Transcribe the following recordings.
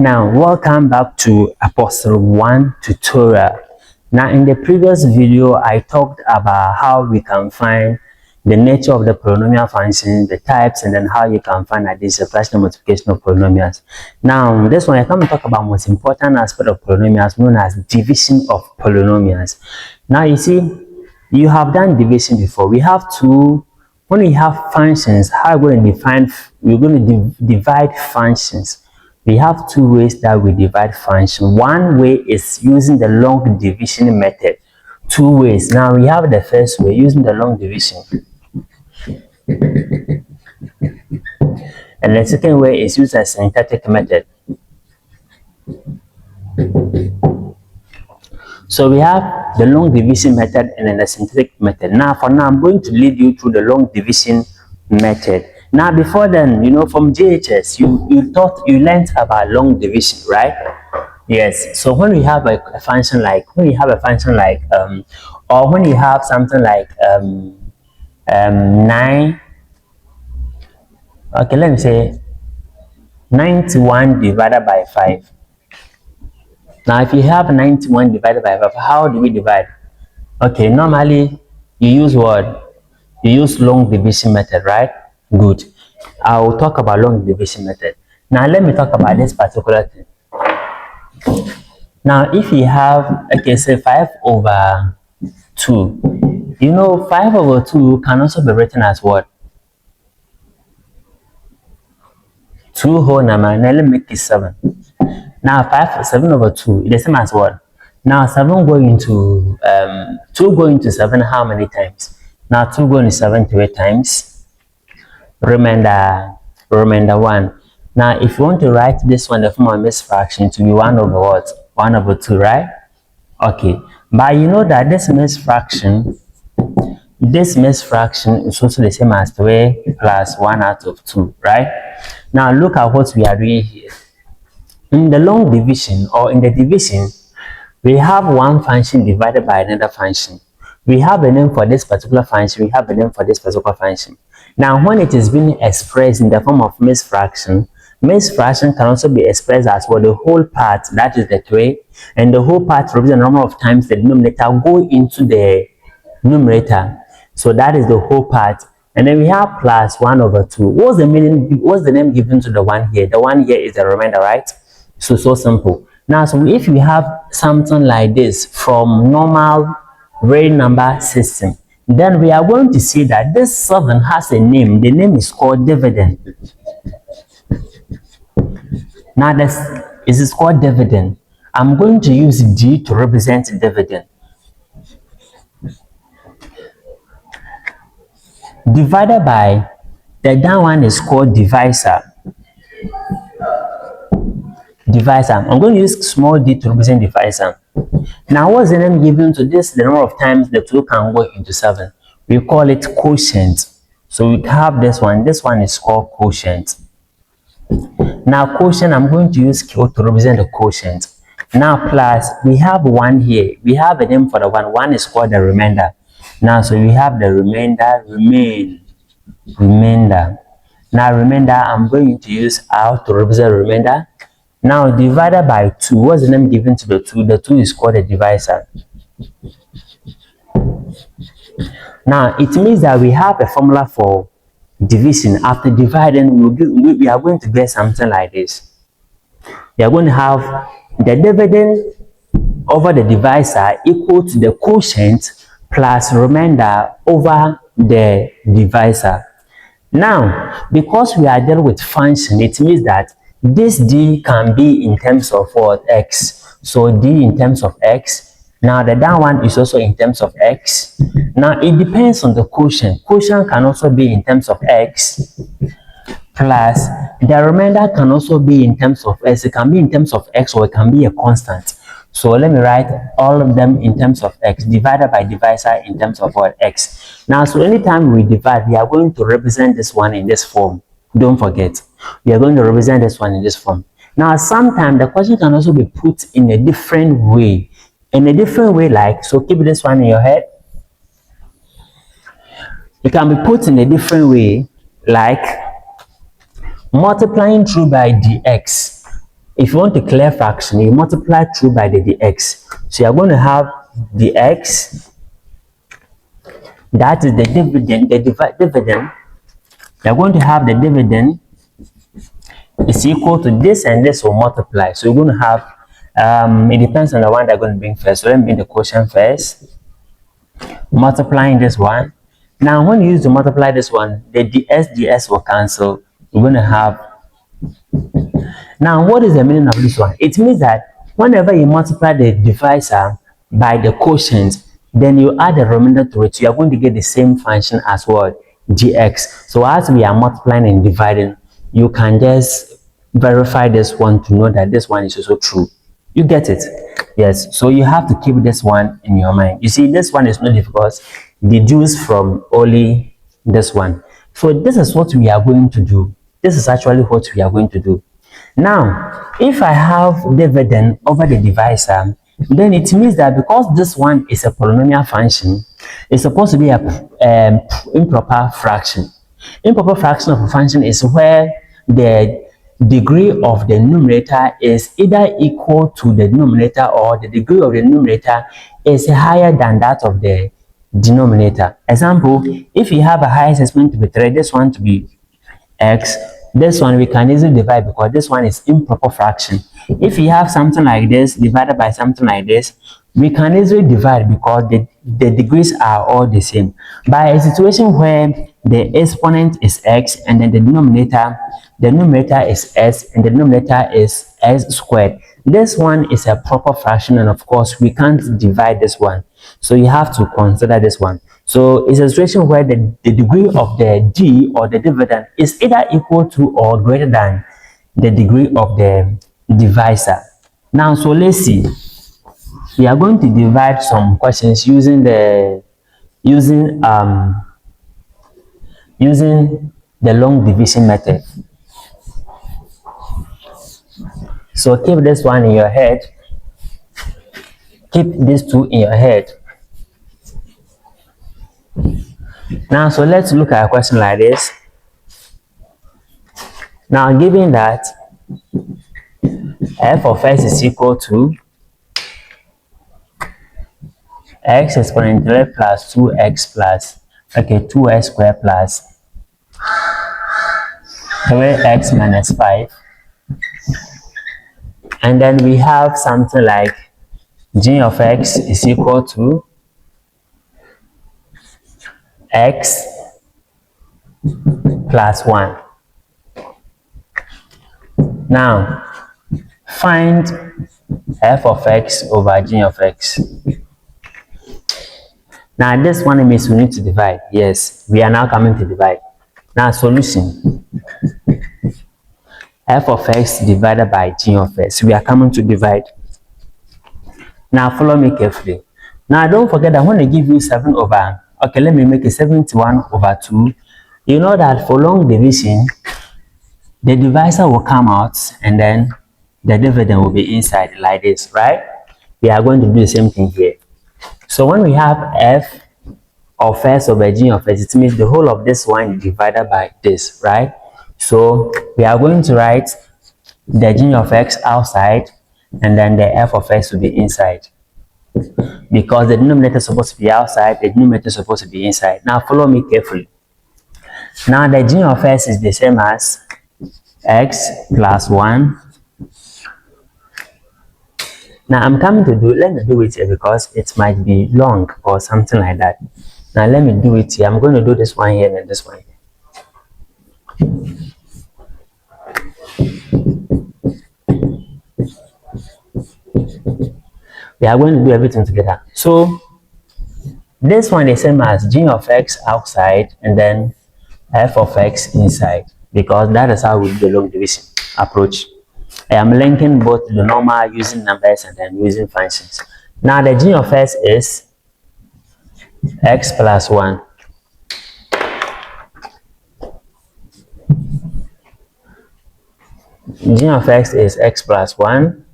Now, welcome back to Apostle 1 tutorial. Now, in the previous video, I talked about how we can find the nature of the polynomial function, the types, and then how you can find that this is a fraction multiplication of polynomials. Now, this one, I come to talk about most important aspect of polynomials known as division of polynomials. Now, you see, you have done division before. We have two. When we have functions, how we're going to define, we're going to divide functions. We have two ways that we divide function. One way is using the long division method. Two ways. Now we have the first way using the long division. And the second way is using a syntactic method. So we have the long division method and then the syntactic method. Now for now, I'm going to lead you through the long division method. Now before then, you know, from JHS, you learned about long division, right? Yes. So when we have a function like, or when you have something like 9, okay, let me say 91 divided by 5. Now, if you have 91 divided by 5, how do we divide? Okay, normally you use what? You use long division method, right? Good. I will talk about long division method. Now, let me talk about this particular thing. Now, if you have, okay, say 5 over 2, you know, 5 over 2 can also be written as what? 2 whole number. Now, let me make it 7. Now 7 over 2 is the same as what? Now 7 going to 2 going to 7 how many times? Now 2 going to 7 3 times. Remainder 1. Now if you want to write this one the form of mixed fraction to be 1 over what? 1 over 2, right? Okay. But you know that this mixed fraction is also the same as 3 plus 1 out of 2, right? Now look at what we are doing here. In the long division or in the division, we have one function divided by another function. We have a name for this particular function, we have a name for this particular function. Now, when it is being expressed in the form of mixed fraction can also be expressed as well the whole part, that is the 3, and the whole part represents the number of times the denominator go into the numerator. So that is the whole part. And then we have plus 1 over 2. What's the name given to the one here? The one here is the remainder, right? So simple. Now, so if we have something like this from normal real number system, then we are going to see that this 7 has a name. The name is called dividend. Now, this is called dividend. I'm going to use D to represent dividend. Divided by, the down one is called divisor. I'm going to use small d to represent divisor. Now, what's the name given to this? The number of times the 2 can go into 7. We call it quotient. So we have this one. This one is called quotient. Now, quotient, I'm going to use Q to represent the quotient. Now, plus, we have 1 here. We have a name for the 1. 1 is called the remainder. Now, so we have the remainder, remainder. Now, remainder, I'm going to use R to represent remainder. Now, divided by 2, what's the name given to the 2? The 2 is called a divisor. Now, it means that we have a formula for division. After dividing, we are going to get something like this. We are going to have the dividend over the divisor equal to the quotient plus remainder over the divisor. Now, because we are dealing with function, it means that this d can be in terms of what? X. So d in terms of x. Now the down one is also in terms of x. Now it depends on the quotient. Quotient can also be in terms of x plus the remainder can also be in terms of x. It can be in terms of x or it can be a constant. So let me write all of them in terms of x divided by divisor in terms of what? X. Now, so anytime we divide, we are going to represent this one in this form. Don't forget, we are going to represent this one in this form. Now, sometimes the question can also be put in a different way. Like, so keep this one in your head. It can be put in a different way, like multiplying through by dx if you want to clear fraction, you multiply through by the dx. So you're going to have dx, that is the dividend, dividend. You're going to have the dividend is equal to this, and this will multiply. So you're going to have, it depends on the one they're going to bring first. So let me bring the quotient first, multiplying this one. Now when you use to multiply this one, the ds will cancel. You're going to have, now what is the meaning of this one? It means that whenever you multiply the divisor by the quotient, then you add the remainder to it, so you are going to get the same function as what? Gx. So as we are multiplying and dividing, you can just verify this one to know that this one is also true. You get it? Yes. So you have to keep this one in your mind. You see, this one is not difficult. Deduce from only this one. So this is what we are going to do. This is actually what we are going to do. Now, if I have dividend over the divisor, then it means that because this one is a polynomial function, it's supposed to be a improper fraction. Improper fraction of a function is where the degree of the numerator is either equal to the denominator, or the degree of the numerator is higher than that of the denominator. Example, if you have a highest exponent to be 3, this one to be x, this one we can easily divide because this one is improper fraction. If you have something like this divided by something like this, we can easily divide because the degrees are all the same. By a situation where the exponent is x and then the numerator is s and the denominator is s squared, this one is a proper fraction, and of course we can't divide this one, so you have to consider this one. So it's a situation where the degree of the d or the dividend is either equal to or greater than the degree of the divisor. Now, so let's see. We are going to divide some questions using the long division method. So keep this one in your head. Keep these two in your head. Now, so let's look at a question like this. Now, given that f of x is equal to x exponentially plus 2x plus, 2x squared plus 3x minus 5. And then we have something like g of x is equal to x plus 1. Now, find f of x over g of x. Now, this one means we need to divide. Yes, we are now coming to divide. Now, solution. F of x divided by g of x. We are coming to divide. Now, follow me carefully. Now, don't forget that when I give you 7 over, okay, let me make it 71 over 2. You know that for long division, the divisor will come out and then the dividend will be inside like this, right? We are going to do the same thing here. So when we have f of x over g of x, it means the whole of this one divided by this, right? So we are going to write the g of x outside and then the f of x will be inside. Because the denominator is supposed to be outside, the numerator is supposed to be inside. Now follow me carefully. Now the g of x is the same as x plus 1. Now I'm coming to let me do it here because it might be long or something like that. Now let me do it here. I'm going to do this one here and this one here. We are going to do everything together. So this one is same as g of x outside and then f of x inside, because that is how we do the long division approach. I am linking both the normal using numbers and then using functions. Now the g of x is x plus 1. G of x is x plus 1.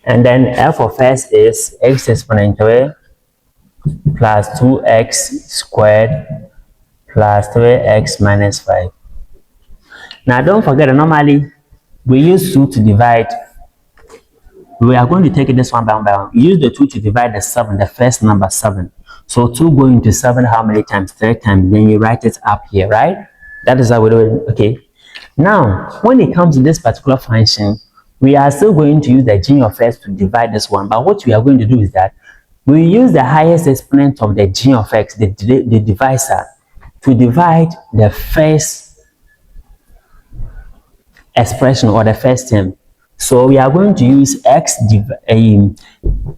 And then f of x is x exponential plus 2x squared plus 3x minus 5. Now don't forget that normally we use 2 to divide. We are going to take this one by one. We use the 2 to divide the 7, the first number 7. So 2 going to 7 how many times? 3 times. Then you write it up here, right? That is how we do it. Okay. Now, when it comes to this particular function, we are still going to use the g of x to divide this one. But what we are going to do is that we use the highest exponent of the g of x, the divisor, to divide the first expression or the first term. So we are going to use s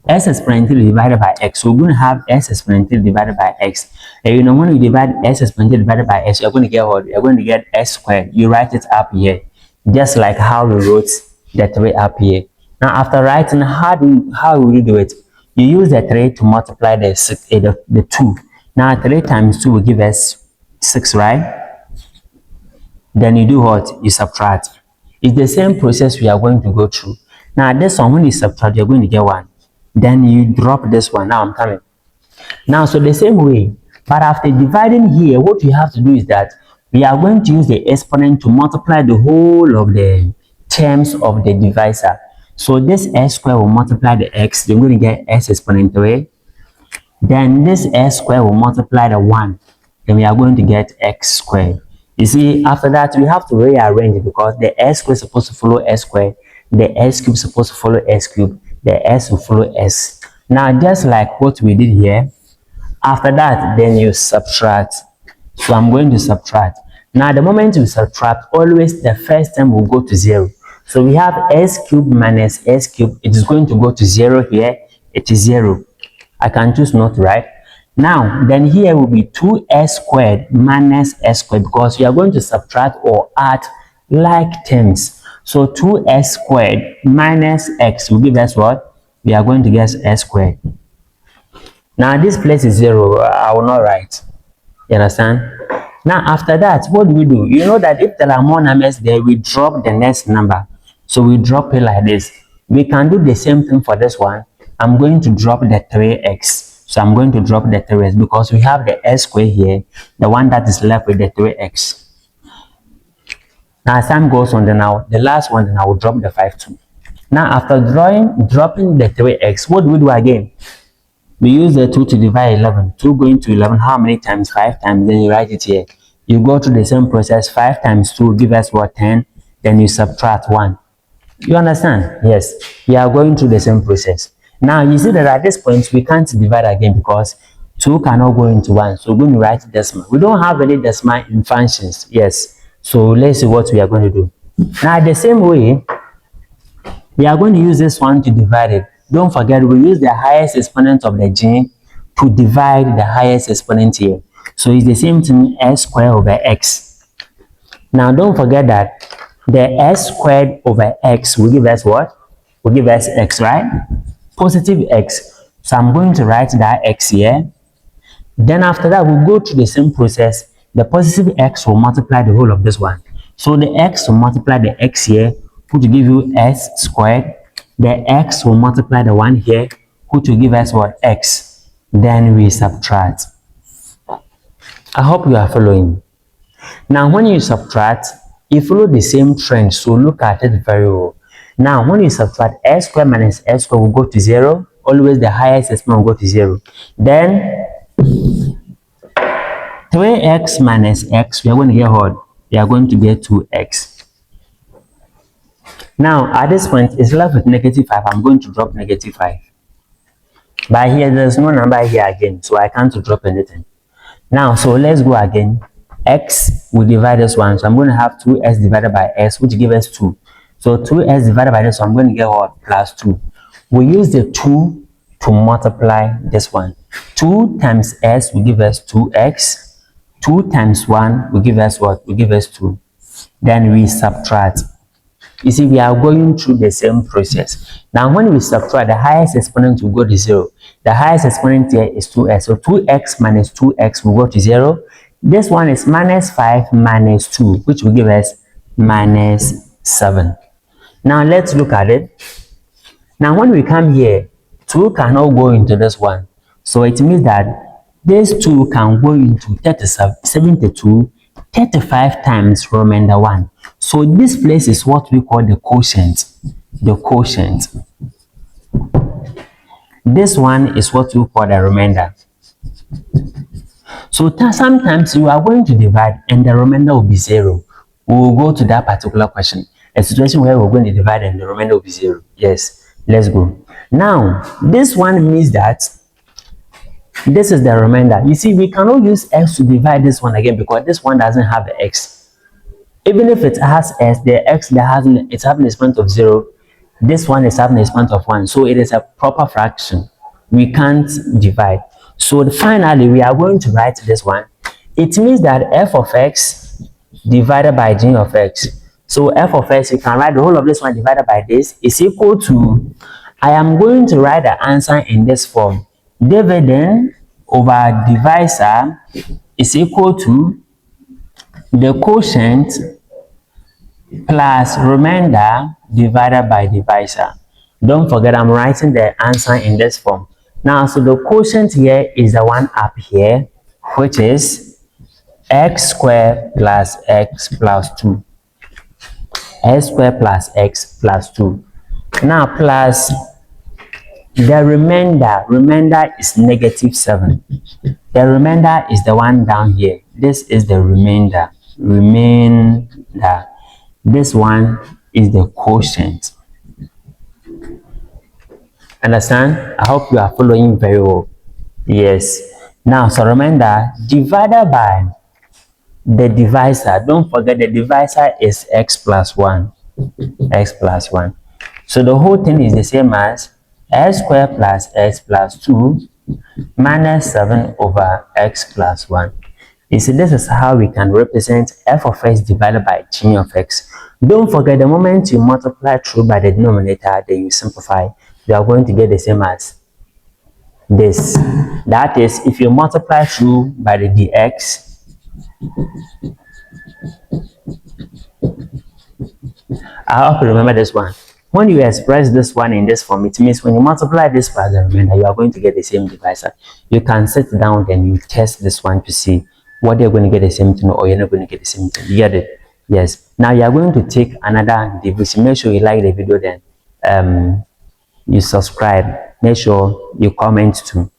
exponentially divided by x. So we're going to have s exponentially divided by x. And when you divide s exponentially divided by x, you're going to get what? You're going to get s squared. You write it up here, just like how we wrote the 3 up here. Now after writing, how will you do it? You use the 3 to multiply the 2. Now 3 times 2 will give us 6, right? Then you do what? You subtract. It's the same process we are going to go through. Now this one, when you subtract, you're going to get 1. Then you drop this one. Now I'm coming. Now, so the same way, but after dividing here, what we have to do is that we are going to use the exponent to multiply the whole of the terms of the divisor. So this s squared will multiply the x. You're going to get s exponentially. Then this s squared will multiply the 1. Then we are going to get x squared. You see, after that, we have to rearrange it because the s squared is supposed to follow s squared, the s cube is supposed to follow s cube, the s will follow s. Now, just like what we did here, after that, then you subtract. So I'm going to subtract. Now, the moment you subtract, always the first term will go to 0. So we have s cube minus s cube. It is going to go to 0 here. It is 0. I can choose not to write. Now, then here will be 2s squared minus s squared because we are going to subtract or add like terms. So 2s squared minus x will give us what? We are going to get s squared. Now, this place is 0. I will not write. You understand? Now, after that, what do we do? You know that if there are more numbers there, we drop the next number. So we drop it like this. We can do the same thing for this one. I'm going to drop the 3x. So I'm going to drop the 3x because we have the s squared here, the one that is left with the 3x. Now as time goes on, then the last one, then I will drop the 5 too. Now after dropping the 3x, what do we do again? We use the 2 to divide 11. 2 going to 11, how many times? 5 times, then you write it here. You go through the same process. 5 times 2 give us what? 10. Then you subtract 1. You understand? Yes. We are going through the same process. Now, you see that at this point, we can't divide again because 2 cannot go into 1. So, we're going to write decimal. We don't have any decimal in functions. Yes. So, let's see what we are going to do. Now, the same way, we are going to use this one to divide it. Don't forget, we use the highest exponent of the g to divide the highest exponent here. So, it's the same thing, s squared over x. Now, don't forget that the s squared over x will give us what? Will give us x, right? Positive x. So I'm going to write that x here. Then after that, we'll go through the same process. The positive x will multiply the whole of this one. So the x will multiply the x here, which will give you s squared. The x will multiply the 1 here, which will give us what? X. Then we subtract. I hope you are following. Now, when you subtract, you follow the same trend. So look at it very well. Now, when you subtract, s squared minus s squared will go to 0. Always the highest exponent will go to 0. Then 3x minus x, we are going to get what? We are going to get 2x. Now, at this point, it's left with negative 5. I'm going to drop negative 5. But here, there's no number here again, so I can't drop anything. Now, so let's go again. X will divide this one. So I'm going to have 2x divided by s, which gives us 2. So 2s divided by this, so I'm going to get what? Plus 2. We use the 2 to multiply this one. 2 times s will give us 2x. 2 times 1 will give us what? Will give us 2. Then we subtract. You see, we are going through the same process. Now, when we subtract, the highest exponent will go to 0. The highest exponent here is 2x. So 2x minus 2x will go to 0. This one is minus 5 minus 2, which will give us minus 7. Now, let's look at it. Now, when we come here, 2 cannot go into this one. So, it means that this 2 can go into 72, 35 times remainder 1. So this place is what we call the quotient. The quotient. This one is what we call the remainder. So sometimes you are going to divide and the remainder will be 0. We will go to that particular question. A situation where we're going to divide and the remainder will be 0. Yes, let's go. Now, this one means that this is the remainder. You see, we cannot use x to divide this one again because this one doesn't have the x. Even if it has s, the x that has it's having a exponent of 0. This one is having a exponent of 1. So it is a proper fraction. We can't divide. So finally, we are going to write this one. It means that f of x divided by g of x. So f of x, you can write the whole of this one divided by this is equal to, I am going to write the answer in this form. Dividend over divisor is equal to the quotient plus remainder divided by divisor. Don't forget, I'm writing the answer in this form. Now, so the quotient here is the one up here, which is x squared plus x plus 2. X squared plus x plus 2. Now, plus the remainder. Remainder is -7. The remainder is the one down here. This is the remainder. Remainder. This one is the quotient. Understand? I hope you are following very well. Yes. Now, so remember, divided by the divisor. Don't forget the divisor is x plus 1. X plus 1. So the whole thing is the same as x squared plus x plus 2 minus 7 over x plus 1. You see, this is how we can represent f of x divided by g of x. Don't forget, the moment you multiply through by the denominator, then you simplify, you are going to get the same as this. That is, if you multiply through by the dx, I hope you remember this one. When you express this one in this form, it means when you multiply this by the remainder, you are going to get the same divisor. You can sit down and you test this one to see whether you're going to get the same thing or you're not going to get the same thing. You get it? Yes. Now you are going to take another division. Make sure you like the video, then you subscribe. Make sure you comment too.